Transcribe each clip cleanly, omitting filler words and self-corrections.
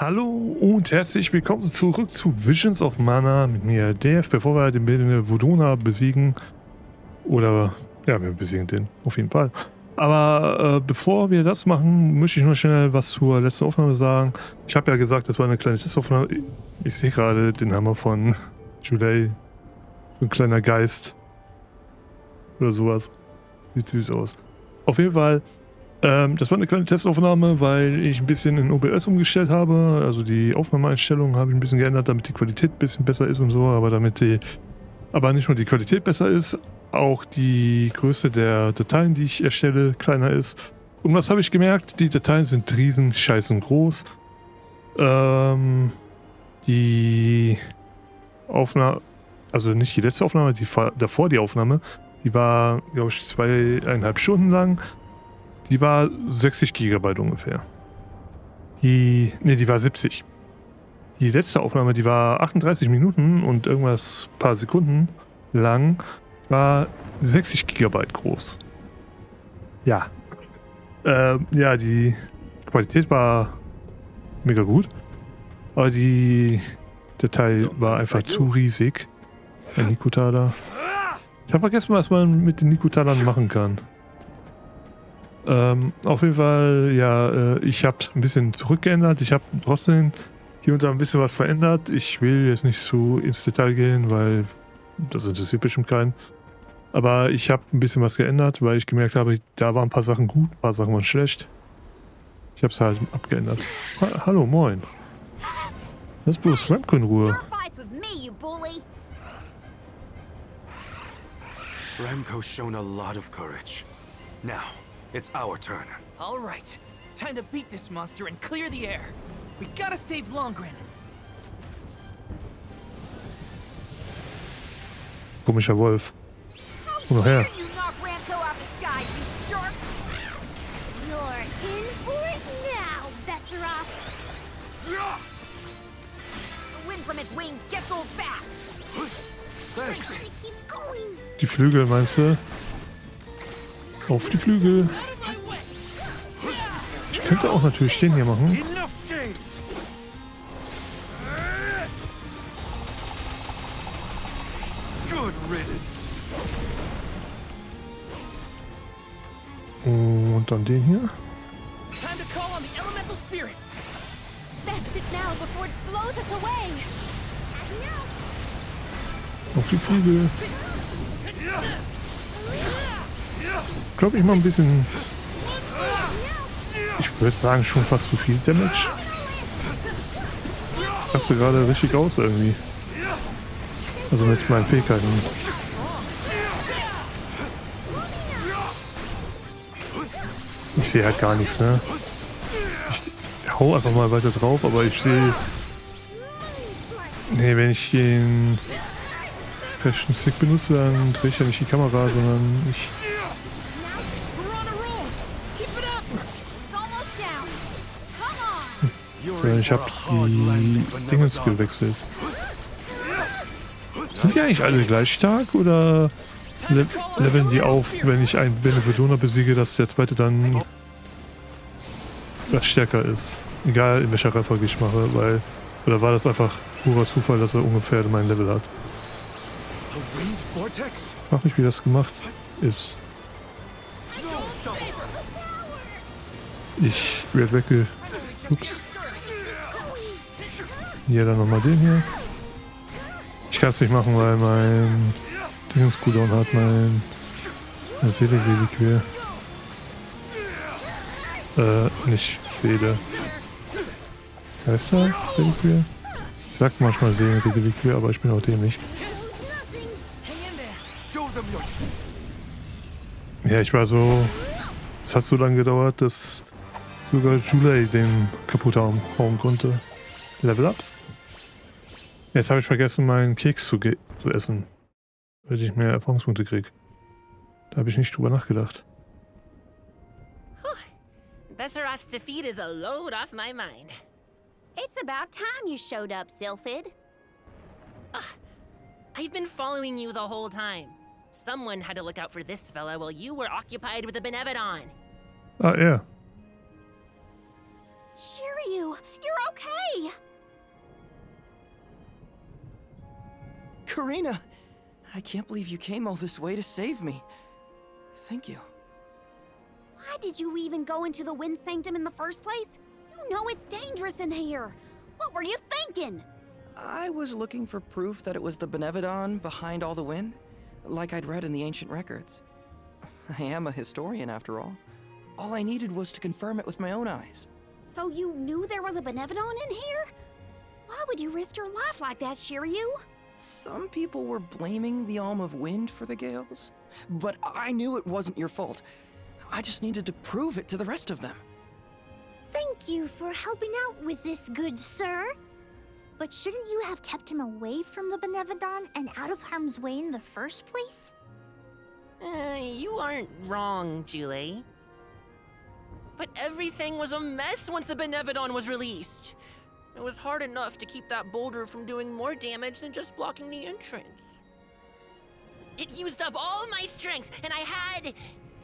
Hallo und herzlich willkommen zurück zu Visions of Mana mit mir, Dejef, bevor wir den Benevodoner besiegen. Oder, ja, wir besiegen den, auf jeden Fall. Aber bevor wir das machen, möchte ich nur schnell was zur letzten Aufnahme sagen. Ich habe ja gesagt, das war eine kleine Testaufnahme. Ich sehe gerade den Hammer von Julie. So ein kleiner Geist. Oder sowas. Sieht süß aus. Auf jeden Fall. Das war eine kleine Testaufnahme, weil ich ein bisschen in OBS umgestellt habe. Also die Aufnahmeeinstellungen habe ich ein bisschen geändert, damit die Qualität ein bisschen besser ist und so. Aber aber nicht nur die Qualität besser ist, auch die Größe der Dateien, die ich erstelle, kleiner ist. Und was habe ich gemerkt? Die Dateien sind riesen scheißen groß. Die Aufnahme, also nicht die letzte Aufnahme, davor die Aufnahme, die war, glaube ich, 2,5 Stunden lang. Die war 60 GB ungefähr. Die war 70. Die letzte Aufnahme, die war 38 Minuten und irgendwas paar Sekunden lang, war 60 GB groß. Ja. Ja, die Qualität war mega gut, aber die Datei war einfach zu riesig. Ein Nikotaler. Ich habe vergessen, was man mit den Nikotalern machen kann. Auf jeden Fall, ja, ich habe es ein bisschen zurückgeändert. Ich habe trotzdem hier und da ein bisschen was verändert. Ich will jetzt nicht so ins Detail gehen, weil das interessiert bestimmt keinen. Aber ich habe ein bisschen was geändert, weil ich gemerkt habe, da waren ein paar Sachen gut, ein paar Sachen waren schlecht. Ich habe es halt abgeändert. Hallo, moin. Lass bloß Remco in Ruhe. Remco's shown a lot of courage. Now, it's our turn. All right. Time to beat this monster and clear the air. We gotta save Longren. Komischer Wolf. Komm noch her. Die Flügel, meinst du? Auf die Flügel. Ich könnte auch natürlich den hier machen. Und dann den hier. Auf die Flügel. Ich glaube, ich mache ein bisschen... Ich würde sagen, schon fast zu viel Damage. Hast du gerade richtig aus irgendwie. Also mit meinen Fähigkeiten. Ich sehe halt gar nichts, ne? Ich hau einfach mal weiter drauf, aber ich sehe... Nee, wenn ich den rechten Stick benutze, dann drehe ich ja nicht die Kamera, sondern ich... Ich habe die Dingens gewechselt. Sind die eigentlich alle gleich stark oder leveln die auf, wenn ich einen Benevodoner besiege, dass der zweite dann was stärker ist? Egal in welcher Reihenfolge ich mache, weil... Oder war das einfach purer Zufall, dass er ungefähr mein Level hat? Frag mich, wie das gemacht ist. Ich werde wegge... Ups. Hier dann nochmal den hier. Ich kann es nicht machen, weil mein Dingens Cooldown hat, meine Seele-Reliquie. Nicht Seele. Heißt er Reliquie? Ich sag manchmal Seele-Reliquie, aber ich bin auch dämlich. Ja, ich war so... Es hat so lange gedauert, dass sogar Julie den kaputt hauen konnte. Level-Ups. Jetzt habe ich vergessen, meinen Keks zu essen, weil ich mehr Erfahrungspunkte kriege. Da habe ich nicht drüber nachgedacht. Veioroth's defeat is a load off my mind. It's about time you showed up, Sylphid. I've been following you the whole time. Someone had to look out for this fella while you were occupied with the Benevodoner. Ah, ja. Shiryu, you're okay. Karina! I can't believe you came all this way to save me. Thank you. Why did you even go into the Wind Sanctum in the first place? You know it's dangerous in here. What were you thinking? I was looking for proof that it was the Benevodoner behind all the wind, like I'd read in the ancient records. I am a historian, after all. All I needed was to confirm it with my own eyes. So you knew there was a Benevodoner in here? Why would you risk your life like that, Shiryu? Some people were blaming the Alm of Wind for the gales, but I knew it wasn't your fault. I just needed to prove it to the rest of them. Thank you for helping out with this, good sir. But shouldn't you have kept him away from the Benevodoner and out of harm's way in the first place? You aren't wrong, Julie. But everything was a mess once the Benevodoner was released. It was hard enough to keep that boulder from doing more damage than just blocking the entrance. It used up all my strength, and I had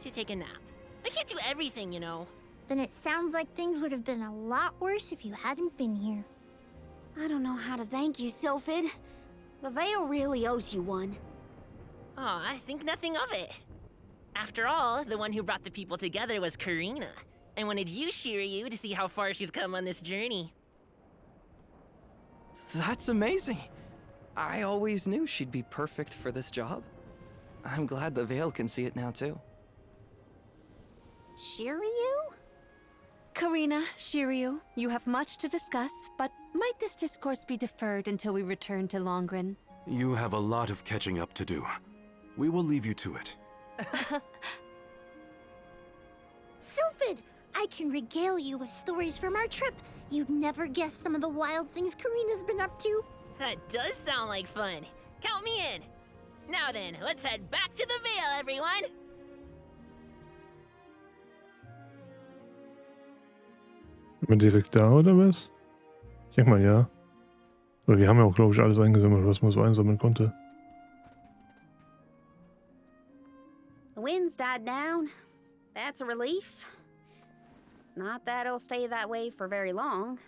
to take a nap. I can't do everything, you know. Then it sounds like things would have been a lot worse if you hadn't been here. I don't know how to thank you, Sylphid. The Veil really owes you one. Aw, I think nothing of it. After all, the one who brought the people together was Karina. I wanted you, Shiryu, to see how far she's come on this journey. That's amazing. I always knew she'd be perfect for this job. I'm glad the Veil can see it now, too. Shiryu? Karina, Shiryu, you have much to discuss, but might this discourse be deferred until we return to Longren? You have a lot of catching up to do. We will leave you to it. Sylphid, I can regale you with stories from our trip. You'd never guess some of the wild things Karina's been up to. That does sound like fun. Count me in. Now then, let's head back to the Veil, everyone. Sind wir direkt da, oder was? Ich denke mal, ja. Weil wir haben ja auch, glaube ich, alles eingesammelt, was man so einsammeln konnte. The wind's died down. That's a relief. Not that it'll stay that way for very long.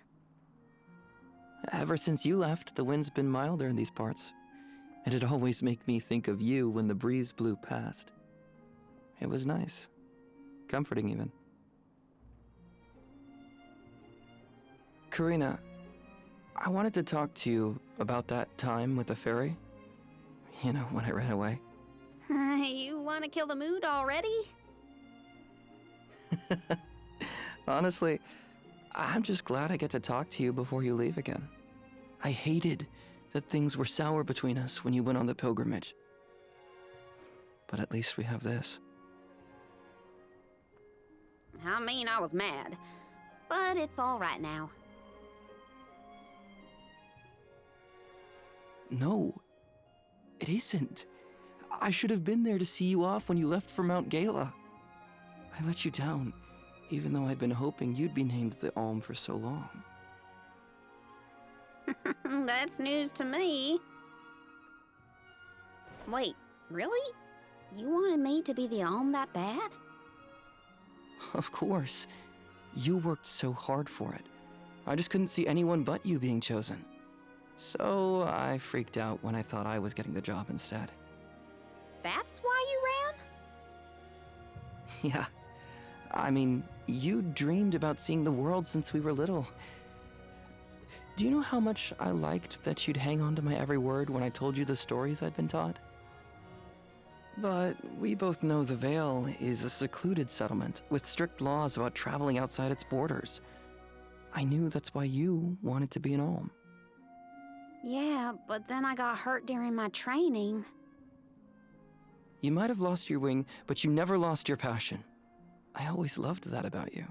Ever since you left, the wind's been milder in these parts. It'd always make me think of you when the breeze blew past. It was nice. Comforting, even. Karina, I wanted to talk to you about that time with the fairy. You know, when I ran away. You want to kill the mood already? Honestly, I'm just glad I get to talk to you before you leave again. I hated that things were sour between us when you went on the pilgrimage. But at least we have this. I mean, I was mad. But it's all right now. No, it isn't. I should have been there to see you off when you left for Mount Gala. I let you down, even though I'd been hoping you'd be named the Alm for so long. That's news to me. Wait, really? You wanted me to be the Alm that bad? Of course. You worked so hard for it. I just couldn't see anyone but you being chosen. So I freaked out when I thought I was getting the job instead. That's why you ran? Yeah. I mean, you dreamed about seeing the world since we were little. Do you know how much I liked that you'd hang on to my every word when I told you the stories I'd been taught? But we both know the Veil is a secluded settlement with strict laws about traveling outside its borders. I knew that's why you wanted to be an Alm. Yeah, but then I got hurt during my training. You might have lost your wing, but you never lost your passion. I always loved that about you.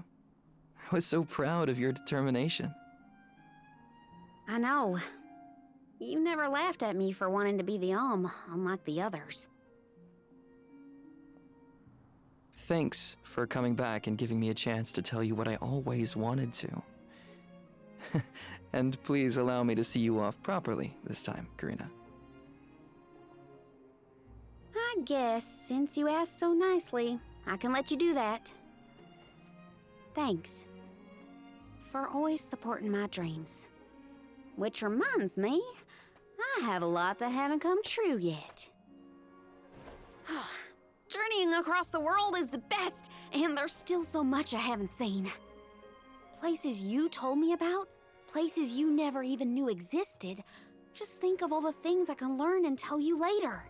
I was so proud of your determination. I know. You never laughed at me for wanting to be the Alm, unlike the others. Thanks for coming back and giving me a chance to tell you what I always wanted to. And please allow me to see you off properly this time, Karina. I guess, since you asked so nicely, I can let you do that. Thanks. For always supporting my dreams. Which reminds me, I have a lot that haven't come true yet. Journeying across the world is the best, and there's still so much I haven't seen. Places you told me about, places you never even knew existed. Just think of all the things I can learn and tell you later.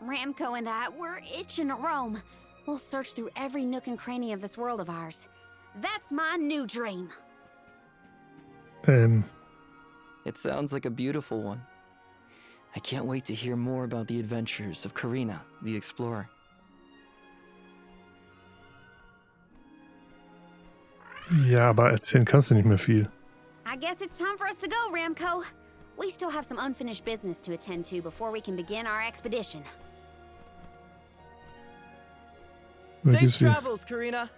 Ramco and I, we're itching to roam. We'll search through every nook and cranny of this world of ours. That's my new dream. It sounds like a beautiful one. I can't wait to hear more about the adventures of Karina, the explorer. Ja, aber erzählen kannst du nicht mehr viel. I guess it's time for us to go, Ramco. We still have some unfinished business to attend to before we can begin our expedition. Safe travels, Karina.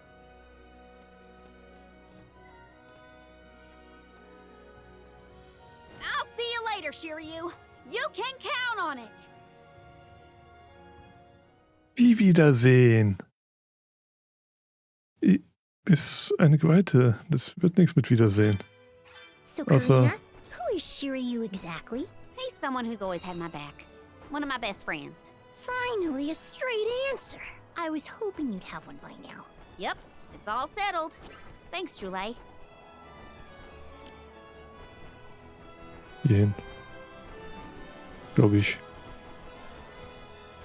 I'll see you later, Shiryu. You can count on it. Wie Wiedersehen. Bis eine Weite. Das wird nichts mit Wiedersehen. So, Also- Karina, who is Shiryu exactly? He's someone who's always had my back. One of my best friends. Finally, a straight answer. I was hoping you'd have one by now. Yep, it's all settled. Thanks, Julie. Hierhin. Glaube ich.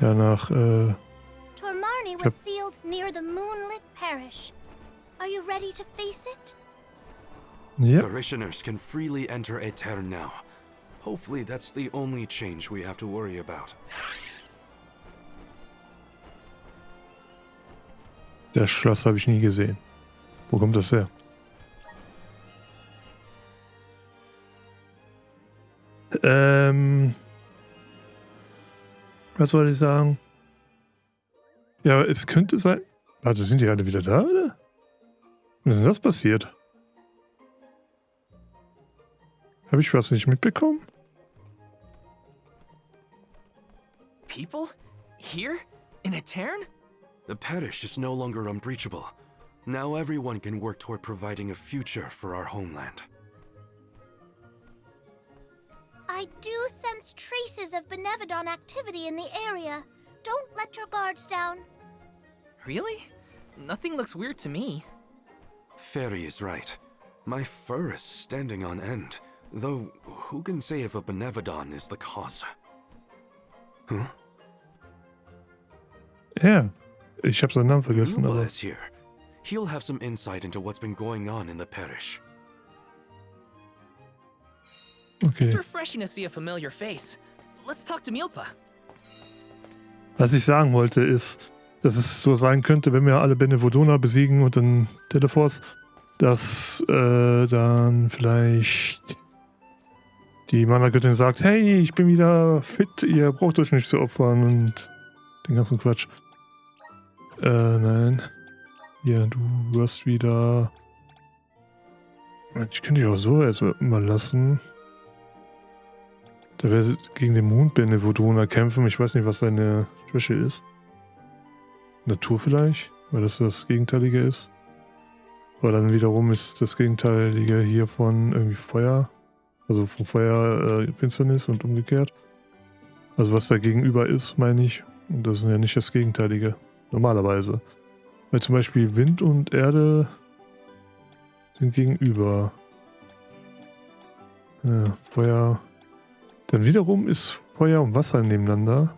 Ja, nach, Tormarni was sealed near the moonlit parish. Are you ready to face it? ja. Parishioners can freely enter Aetern now. Hopefully that's the only change we have to worry about. Das Schloss habe ich nie gesehen. Wo kommt das her? Was soll ich sagen? Ja, es könnte sein... Warte, sind die alle wieder da, oder? Was ist denn das passiert? Habe ich was nicht mitbekommen? People? Here? In Aetern? The parish is no longer unbreachable. Now everyone can work toward providing a future for our homeland. I do sense traces of Benevodon activity in the area. Don't let your guards down. Really? Nothing looks weird to me. Fairy is right. My fur is standing on end. Though, who can say if a Benevodon is the cause? Huh? Ja, ich habe seinen Namen vergessen, Nuba aber... is here. He'll have some insight into what's been going on in the parish. Okay. It's refreshing to see a familiar face. Let's talk to Milpa. Was ich sagen wollte ist, dass es so sein könnte, wenn wir alle Benevodoner besiegen und dann Teleforce, dass dann vielleicht die Mana-Göttin sagt, hey, ich bin wieder fit, ihr braucht euch nicht zu opfern und den ganzen Quatsch. Nein. Ja, du wirst wieder... Ich könnte dich auch so jetzt mal lassen. Da wird gegen den Mond-Benevodoner kämpfen. Ich weiß nicht, was seine Schwäche ist. Natur vielleicht? Weil das das Gegenteilige ist. Aber dann wiederum ist das Gegenteilige hier von irgendwie Feuer. Also von Feuer Finsternis und umgekehrt. Also was da gegenüber ist, meine ich. Und das ist ja nicht das Gegenteilige. Normalerweise. Weil zum Beispiel Wind und Erde sind gegenüber. Ja, Feuer. Dann wiederum ist Feuer und Wasser nebeneinander.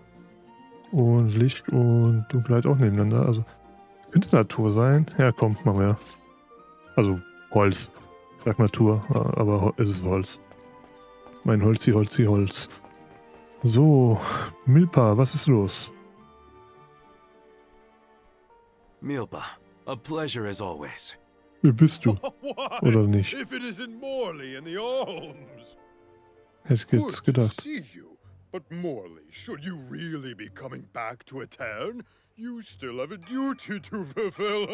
Und Licht und Dunkelheit auch nebeneinander. Also könnte Natur sein. Ja, komm, machen wir. Also Holz. Ich sag Natur, aber es ist Holz. Mein Holzi, Holzi, Holz. So, Milpa, was ist los? Milpa, a pleasure as always. Wer bist du? Why, Oder nicht? if it isn't Morley in the Olms. Hätte ich jetzt Good to gedacht. see you. But Morley, should you really be coming back to Aetern, you still have a duty to fulfill.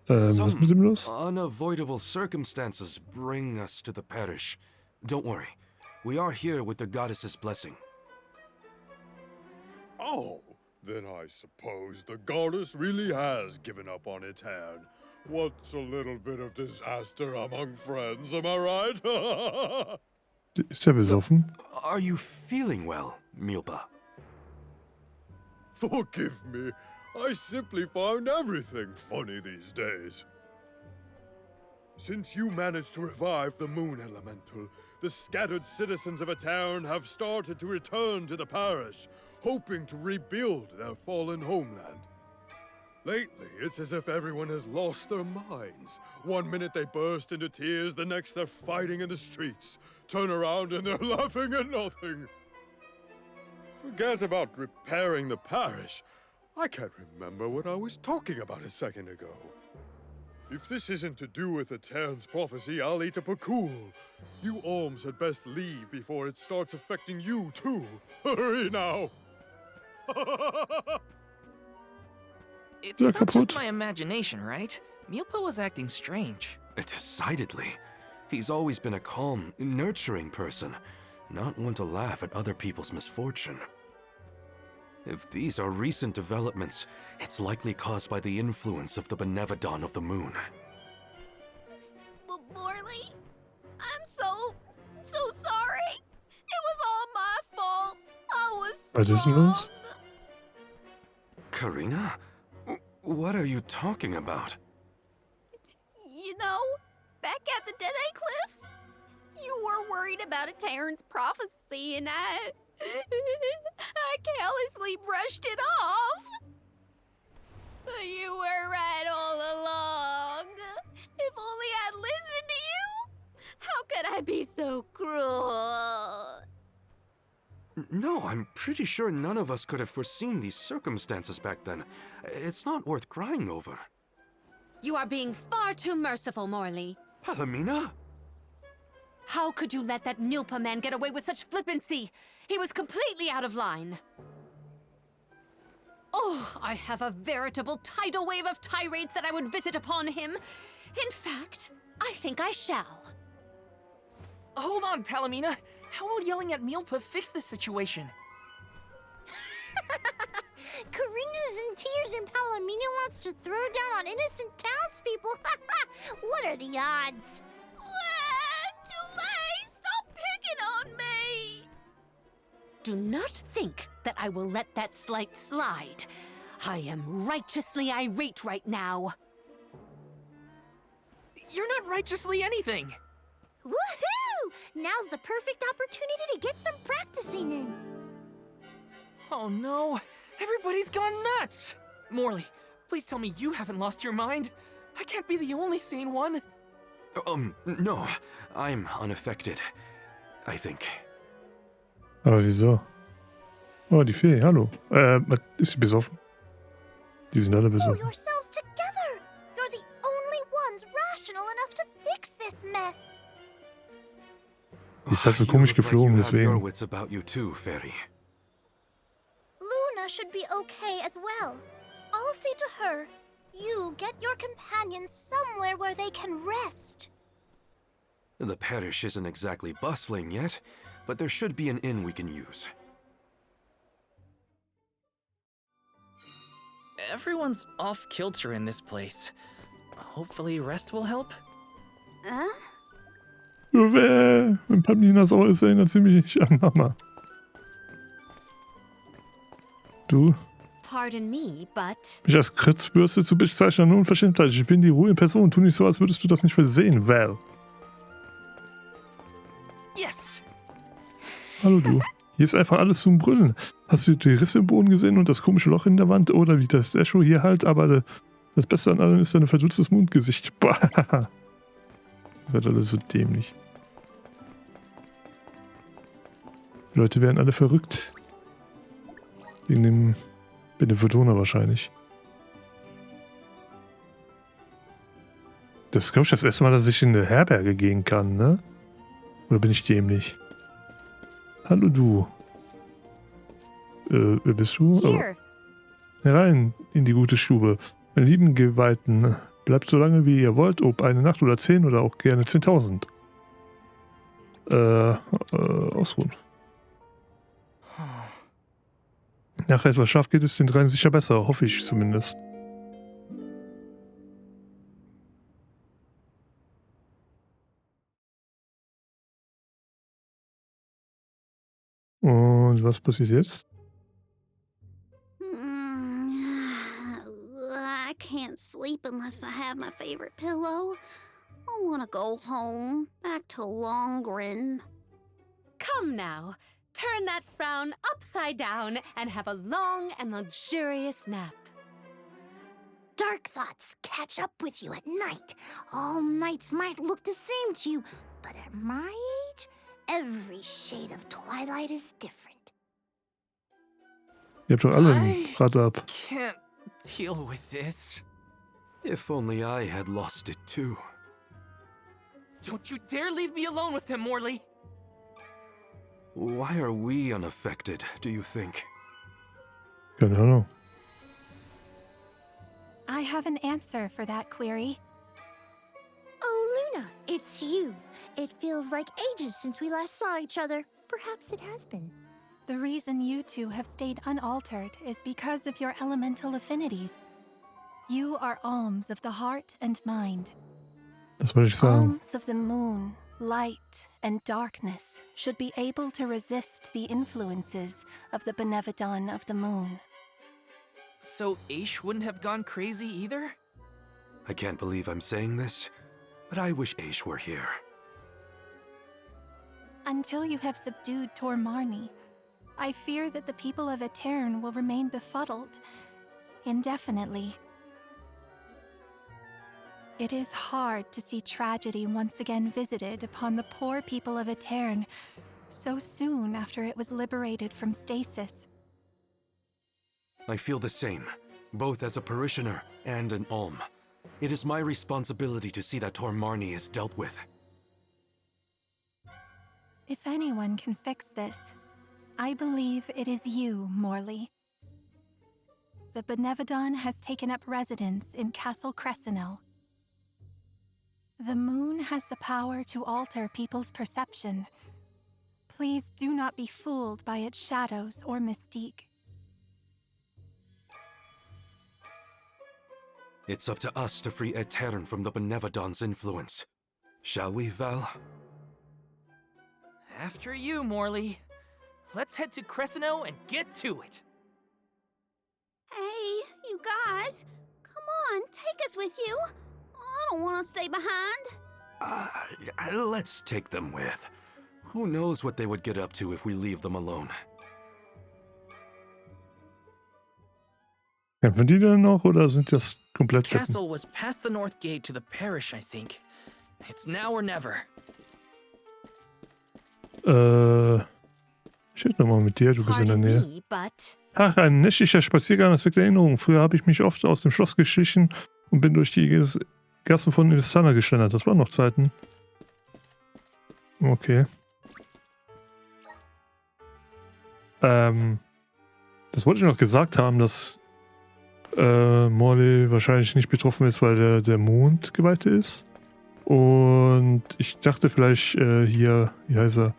Was ist mit dem los? Unavoidable circumstances bring us to the parish. Don't worry. We are here with the goddess's blessing. Oh, then I suppose the goddess really has given up on Aetern. What's a little bit of disaster among friends, am I right? Ist er besoffen? Are you feeling well, Milpa? Forgive me. I simply find everything funny these days. Since you managed to revive the moon elemental, the scattered citizens of a town have started to return to the parish, hoping to rebuild their fallen homeland. Lately, it's as if everyone has lost their minds. One minute they burst into tears, the next they're fighting in the streets. Turn around and they're laughing at nothing. Forget about repairing the parish. I can't remember what I was talking about a second ago. If this isn't to do with the Terran's prophecy, I'll eat a pakul. You Orms had best leave before it starts affecting you too. Hurry now! It's not just my imagination, right? Milpa was acting strange. Decidedly. He's always been a calm, nurturing person, not one to laugh at other people's misfortune. If these are recent developments, it's likely caused by the influence of the Benevodon of the moon. Morley, I'm so sorry. It was all my fault. I was Was ist denn los? Karina? What are you talking about? You know, back at the Dead-Eye Cliffs, you were worried about a Terran's prophecy and I carelessly brushed it off. You were right all along. If only I'd listened to you. How could I be so cruel? No, I'm pretty sure none of us could have foreseen these circumstances back then. It's not worth crying over. You are being far too merciful, Morley. Palomina? How could you let that Nilpa man get away with such flippancy? He was completely out of line. Oh, I have a veritable tidal wave of tirades that I would visit upon him. In fact, I think I shall. Hold on, Palomina. How will yelling at Milpa fix this situation? Karina's in tears and Palomino wants to throw down on innocent townspeople. What are the odds? Julie, stop picking on me! Do not think that I will let that slight slide. I am righteously irate right now. You're not righteously anything. Woohoo! Now's the perfect opportunity to get some practicing in. Oh no, everybody's gone nuts! Morley, please tell me you haven't lost your mind. I can't be the only sane one. No, I'm unaffected, I think. Aber wieso? Oh, die Fee, hallo. Ist sie besoffen? Die sind alle Pull besoffen. yourselves together. You're the only ones rational enough to fix this mess. Die ist halt so You komisch look like you geflogen, have your deswegen. wits about you too, Fairy. Luna should be okay as well. I'll say to her, you get your companions somewhere where they can rest. The parish isn't exactly bustling yet, but there should be an inn we can use. Everyone's off kilter in this place. Hopefully rest will help. Wenn Palomina sauer ist, erinnert sie mich an Mama. Du, Pardon me, but... mich als Kritzbürste zu bezeichnen, nur Unverschämtheit. Ich bin die ruhige Person. Tu nicht so, als würdest du das nicht versehen, Val. Yes! Hallo du. Hier ist einfach alles zum Brüllen. Hast du die Risse im Boden gesehen und das komische Loch in der Wand? Oder wie das Echo hier halt, aber das Beste an allem ist dein verdutztes Mundgesicht. Bah. Ihr seid alle so dämlich. Die Leute werden alle verrückt. Wegen dem Benevodoner wahrscheinlich. Das ist, glaube ich, das erste Mal, dass ich in eine Herberge gehen kann, ne? Oder bin ich dämlich? Hallo du. Wer bist du? Here. Herein in die gute Stube. Meine lieben Geweihten, bleibt so lange wie ihr wollt, ob eine Nacht oder 10 oder auch gerne 10.000. Ausruhen. Nach etwas Schlaf geht es den dreien sicher besser, hoffe ich zumindest. Und was passiert jetzt? I can't sleep unless I have my favorite pillow. I want to go home, back to Longren. Come now, turn that frown upside down and have a long and luxurious nap. Dark thoughts catch up with you at night. All nights might look the same to you, but at my age, every shade of twilight is different. Ihr habt doch alle ein Rad ab. Can't deal with this. If only I had lost it too. Don't you dare leave me alone with him, Morley! Why are we unaffected, do you think? Keine Ahnung. I have an answer for that query. Oh, Luna, it's you. It feels like ages since we last saw each other. Perhaps it has been. The reason you two have stayed unaltered is because of your elemental affinities. You are alms of the heart and mind. Das wollte ich sagen. Alms of the moon, light, and darkness should be able to resist the influences of the Benevodon of the moon. So Aish wouldn't have gone crazy either? I can't believe I'm saying this, but I wish Aish were here. Until you have subdued Tormarni, I fear that the people of Aetern will remain befuddled indefinitely. It is hard to see tragedy once again visited upon the poor people of Aetern so soon after it was liberated from stasis. I feel the same, both as a parishioner and an alm. It is my responsibility to see that Tormarni is dealt with. If anyone can fix this, I believe it is you, Morley. The Benevodon has taken up residence in Castle Crescenel. The moon has the power to alter people's perception. Please do not be fooled by its shadows or mystique. It's up to us to free Aetern from the Benevodon's influence. Shall we, Val? After you, Morley. Let's head to Cresceno and get to it. Hey, you guys, come on, take us with you. I don't want to stay behind. Let's take them with. Who knows what they would get up to if we leave them alone? Kämpfen die denn noch oder sind das komplett Deppen? Castle was past the north gate to the parish, I think. It's now or never. Ich rede nochmal mit dir, du bist in der Pardon Nähe. me, but Ach, ein nächtlicher Spaziergang, das weckt Erinnerungen. Früher habe ich mich oft aus dem Schloss geschlichen und bin durch die Gassen von Istana geschlendert. Das waren noch Zeiten. Okay. Das wollte ich noch gesagt haben, dass Morley wahrscheinlich nicht betroffen ist, weil der Mond Geweihte ist. Und ich dachte vielleicht hier, wie heißt er?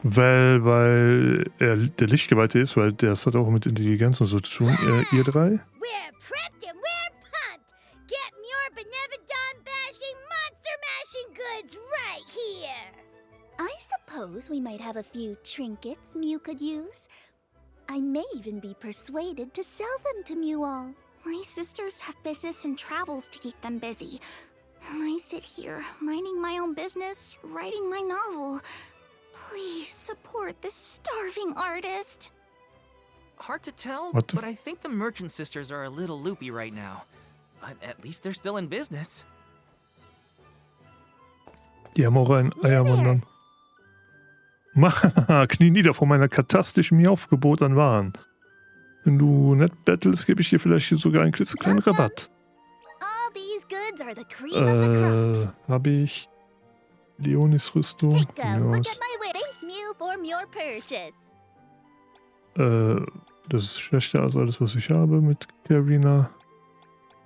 Weil er der Lichtgeweihte ist, weil das hat auch mit Intelligenz und so zu tun. Ihr drei? We're prepped and we're pumped. Get your Benevodon bashing, monster mashing goods right here. I suppose we might have a few trinkets Mew could use. I may even be persuaded to sell them to Mew all. My sisters have business and travels to keep them busy. And I sit here, minding my own business, writing my novel. Please support this starving artist. Hard to tell, What the but I think the Merchant Sisters are a little loopy right now. But at least they're still in business. Die haben auch ein Eiermann. Knie nieder vor meiner katastischen Miaufgebot an Waren. Wenn du nett bettelst, gebe ich dir vielleicht sogar einen klitzekleinen Rabatt. All these goods are the cream of the crop. Habe ich Leonis Rüstung. Take a look Leonis. at my way. Thank Mew for your purchase. Das ist schlechter als alles, was ich habe mit Karina.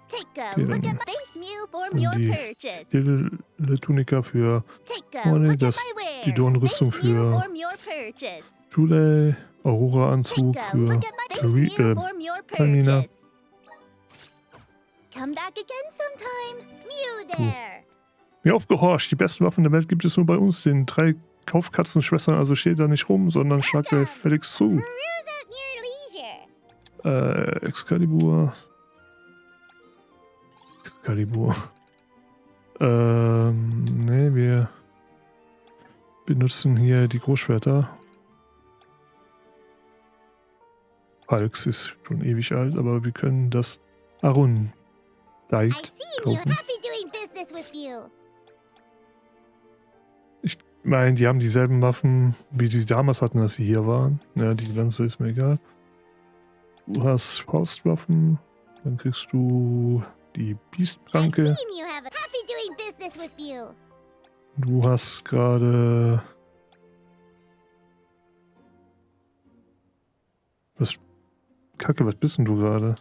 Take a Okay, look at dann my thank Mew for dann your die purchase. Edle Tunika für Take a Morley, look at das my wares. die Dornrüstung Thank Mew für for your purchase. Julie, Aurora-Anzug Take a für look at my thank Mew for your Carmina. purchase. Come back again sometime. Mew there. Mir aufgehorcht, die besten Waffen der Welt gibt es nur bei uns, den 3 Kauf Katzenschwestern, also steht da nicht rum, sondern schlag gefälligst zu. Peruse at your leisure. Excalibur. Nee, wir benutzen hier die Großschwerter. Falks ist schon ewig alt, aber wir können das Arun I Deit see you. kaufen. Happy doing business with you. Ich meine, die haben dieselben Waffen, wie die damals hatten, als sie hier waren. Ja, die Lanze ist mir egal. Du hast Faustwaffen, dann kriegst du die I Biestpranke. see you have a happy doing business with you. Du hast gerade... Was? Kacke, was bist denn du gerade?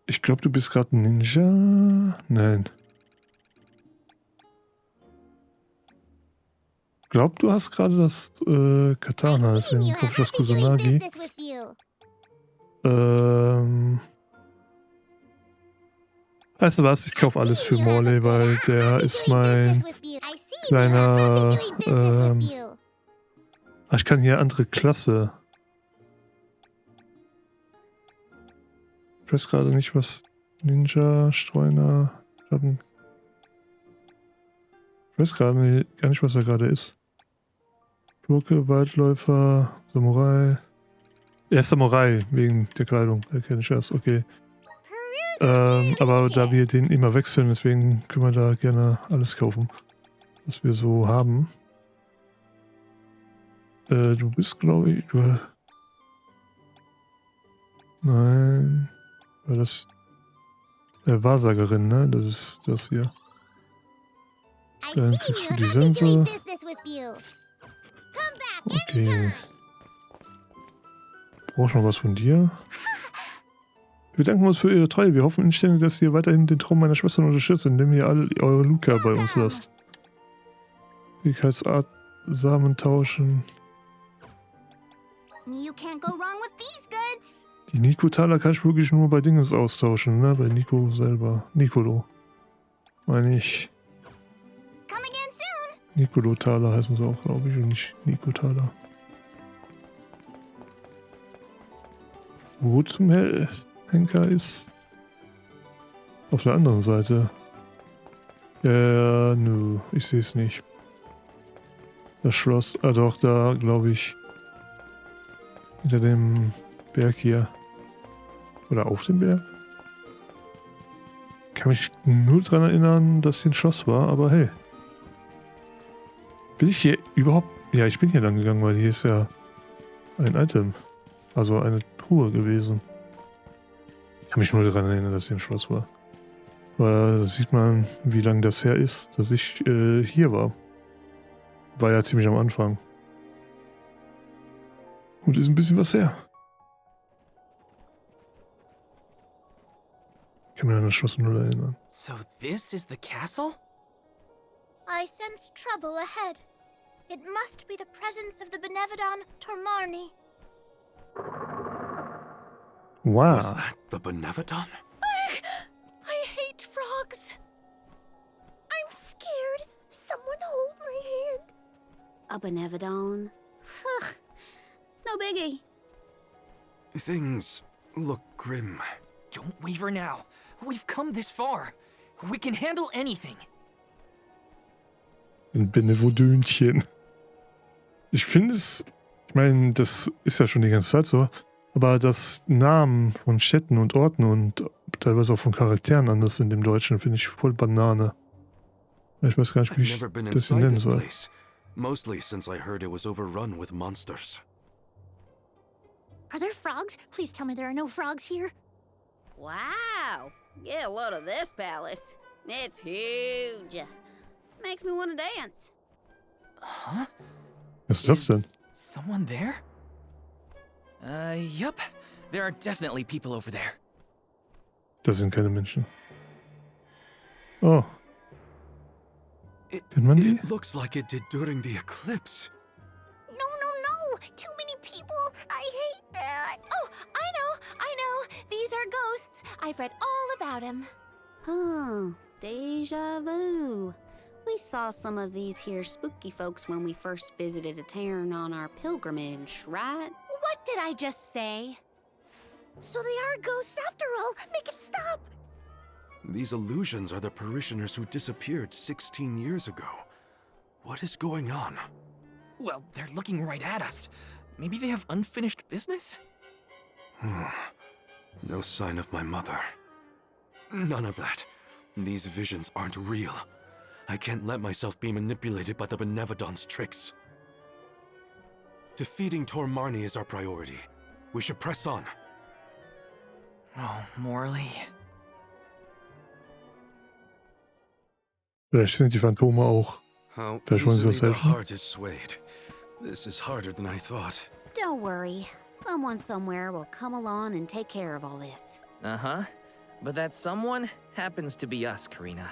Ich glaube, du bist gerade ein Ninja. Nein. Ich glaube, du hast gerade das Katana, I see deswegen you kaufe have ich das happy doing Kusanagi. business with you. Weißt du was? Ich kaufe alles für Morley, weil der ist mein kleiner... Ich kann hier andere Klasse. Ich weiß gerade nicht, was Ninja, Streuner, Schatten. Ich weiß gar nicht, was er gerade ist. Schurke, Waldläufer, Samurai. Er ist Samurai, wegen der Kleidung. Erkenne ich erst, okay. Aber da wir den immer wechseln, deswegen können wir da gerne alles kaufen, was wir so haben. Du bist, glaube ich, Nein. War das... Wahrsagerin, ne? Das ist das hier. Dann kriegst du die Sense. Okay. Brauchst du noch was von dir? Wir danken uns für Ihre Treue. Wir hoffen inständig, dass ihr weiterhin den Traum meiner Schwestern unterstützt, indem ihr all eure Luca bei uns lasst. Fähigkeitsart, Samen tauschen. You can't go wrong with these goods. Die Nico-Taler kann ich wirklich nur bei Dinges austauschen, ne? Bei Nico selber. Nicolo. Meine ich. Come again soon. Nicolo-Taler heißen sie auch, glaube ich, und nicht Nico-Taler. Wo zum Henker ist? Auf der anderen Seite. Nö, ich sehe es nicht. Das Schloss, doch, da glaube ich. Hinter dem Berg hier. Oder auf dem Berg? Kann mich nur daran erinnern, dass hier ein Schloss war, aber hey. Bin ich hier überhaupt... Ja, ich bin hier lang gegangen, weil hier ist ja ein Item. Also eine Truhe gewesen. Ich kann mich nur daran erinnern, dass hier ein Schloss war. Weil da sieht man, wie lange das her ist, dass ich hier war. War ja ziemlich am Anfang. Und ist ein bisschen was her. Ich kann mich an das Schloss null erinnern. So this is the castle? I sense trouble ahead. It must be the presence of the Benevodon Tormarni. Wow. Was that the Benevodon? I hate frogs. I'm scared. Someone hold my hand. A Benevodon. No biggie. Things look grim. Don't waver now. We've come this far. We can handle anything. Ein Benevodönchen. Ich finde es... Ich meine, das ist ja schon die ganze Zeit so. Aber dass Namen von Städten und Orten und teilweise auch von Charakteren anders sind im Deutschen, finde ich voll Banane. Ich weiß gar nicht, wie ich das hier nennen soll. Mostly since I heard it was overrun with monsters. Are there frogs? Please tell me there are no frogs here. Wow. Get a load of this palace. It's huge. Makes me want to dance. Huh? Was ist das denn? Is someone there? Yup. There are definitely people over there. Das sind keine Menschen. Oh. Kennt man die? It looks like it did during the eclipse. No. Too many people. I hate that. Oh, I know. These are ghosts. I've read all about them. Huh. Deja vu. We saw some of these here spooky folks when we first visited a town on our pilgrimage, right? What did I just say? So they are ghosts after all. Make it stop! These illusions are the parishioners who disappeared 16 years ago. What is going on? Well, they're looking right at us. Maybe they have unfinished business? No sign of my mother. None of that. These visions aren't real. I can't let myself be manipulated by the Benevodon's tricks. Defeating Tor Marni is our priority. We should press on. Oh, Morley. Vielleicht sind die Phantome auch. How Vielleicht wollen sie easily uns the helfen. heart is swayed. This is harder than I thought. Don't worry. Someone somewhere will come along and take care of all this. Uh-huh. But that someone happens to be us, Karina.